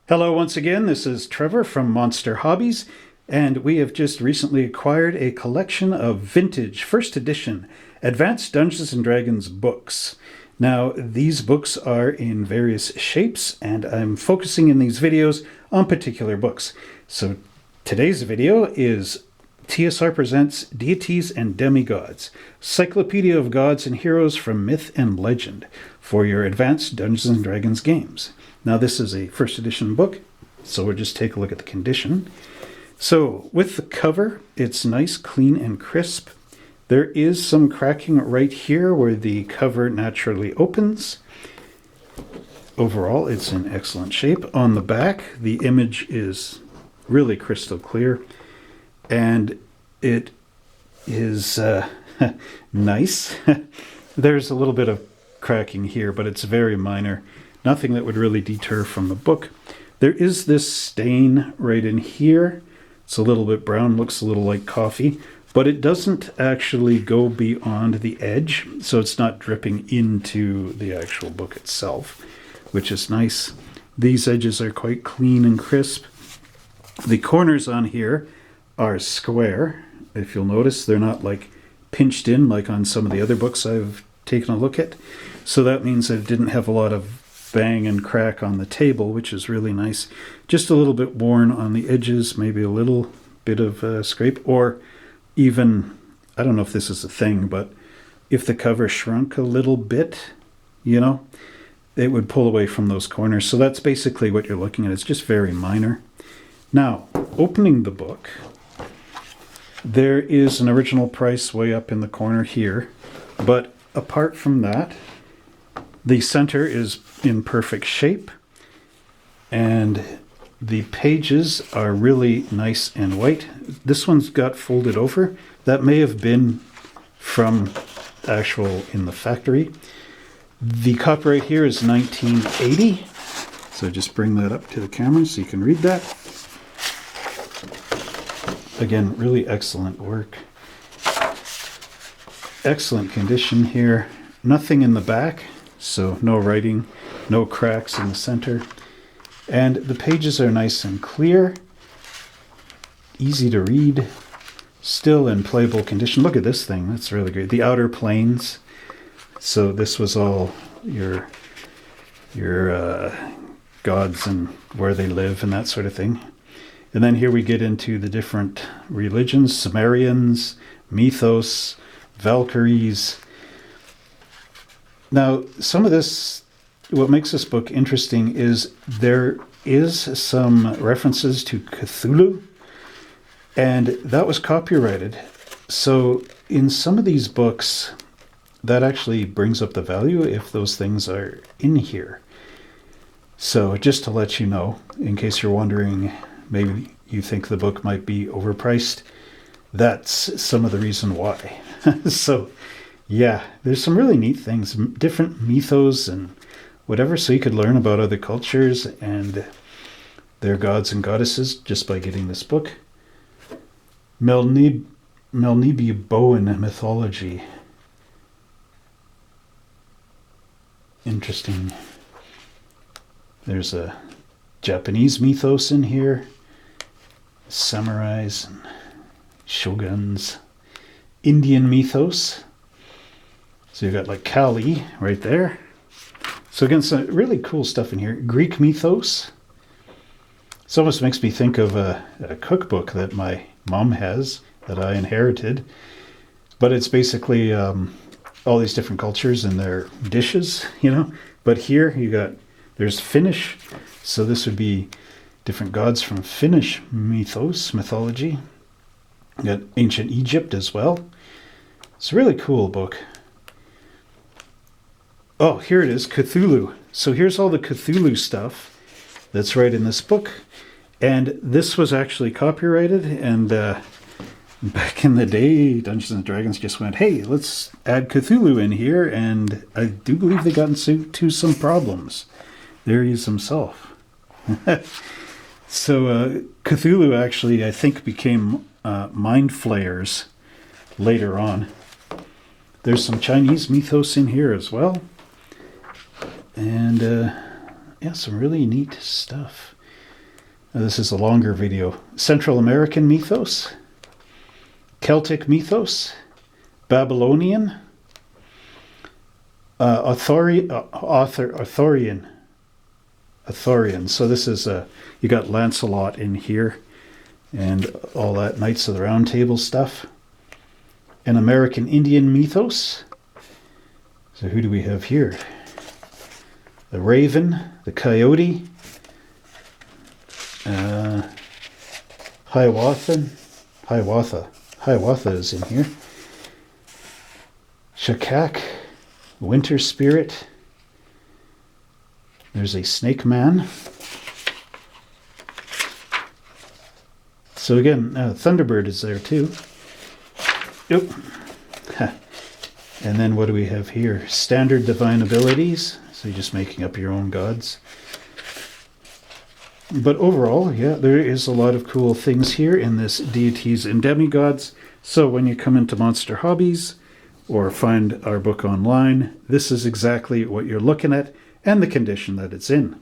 Hello once again, this is Trevor from Monster Hobbies, and we have just recently acquired a collection of vintage first edition Advanced Dungeons & Dragons books. Now, these books are in various shapes, and I'm focusing in these videos on particular books. So today's video is TSR Presents Deities and Demigods, Cyclopedia of Gods and Heroes from Myth and Legend for your Advanced Dungeons & Dragons games. Now this is a first edition book, so we'll just take a look at the condition. So with the cover, it's nice, clean, and crisp. There is some cracking right here where the cover naturally opens. Overall, it's in excellent shape. On the back, the image is really crystal clear, and it is nice. There's a little bit of cracking here, but it's very minor. Nothing that would really deter from the book. There is this stain right in here. It's a little bit brown, looks a little like coffee, but it doesn't actually go beyond the edge, so it's not dripping into the actual book itself, which is nice. These edges are quite clean and crisp. The corners on here are square. If you'll notice, they're not like pinched in like on some of the other books I've taken a look at. So that means that it didn't have a lot of bang and crack on the table, which is really nice. Just a little bit worn on the edges, maybe a little bit of scrape, or even, I don't know if this is a thing, but if the cover shrunk a little bit, you know, it would pull away from those corners. So that's basically what you're looking at. It's just very minor. Now, opening the book, there is an original price way up in the corner here, but apart from that, the center is in perfect shape, and the pages are really nice and white. This one's got folded over. That may have been from actual in the factory. The copyright here is 1980. So just bring that up to the camera so you can read that. Again, really excellent work. Excellent condition here. Nothing in the back. So no writing, no cracks in the center. And the pages are nice and clear, easy to read, still in playable condition. Look at this thing, that's really great. The outer planes. So this was all your gods and where they live and that sort of thing. And then here we get into the different religions, Sumerians, Mythos, Valkyries. Now, some of this, what makes this book interesting is there is some references to Cthulhu, and that was copyrighted. So in some of these books, that actually brings up the value if those things are in here. So just to let you know, in case you're wondering, maybe you think the book might be overpriced, that's some of the reason why. So yeah, there's some really neat things, different mythos and whatever, so you could learn about other cultures and their gods and goddesses just by getting this book. Melniboan mythology. Interesting. There's a Japanese mythos in here, samurais and shoguns. Indian mythos. So you've got like Kali right there. So again, some really cool stuff in here. Greek mythos. This almost makes me think of a cookbook that my mom has that I inherited. But it's basically all these different cultures and their dishes, you know. But here there's Finnish. So this would be different gods from Finnish mythology. You got ancient Egypt as well. It's a really cool book. Oh, here it is, Cthulhu. So here's all the Cthulhu stuff that's right in this book. And this was actually copyrighted. And back in the day, Dungeons & Dragons just went, hey, let's add Cthulhu in here. And I do believe they got into some problems. There he is himself. So Cthulhu actually, I think, became mind flayers later on. There's some Chinese mythos in here as well. And yeah, some really neat stuff. This is a longer video. Central American mythos, Celtic mythos, Babylonian, Arthurian. So this is you got Lancelot in here, and all that Knights of the Round Table stuff. An American Indian mythos. So who do we have here? The raven, the coyote, Hiawatha is in here. Shakak, winter spirit. There's a snake man. So again, Thunderbird is there too. Yep. And then what do we have here? Standard divine abilities. So you're just making up your own gods. But overall, yeah, there is a lot of cool things here in this Deities and Demigods. So when you come into Monster Hobbies or find our book online, this is exactly what you're looking at and the condition that it's in.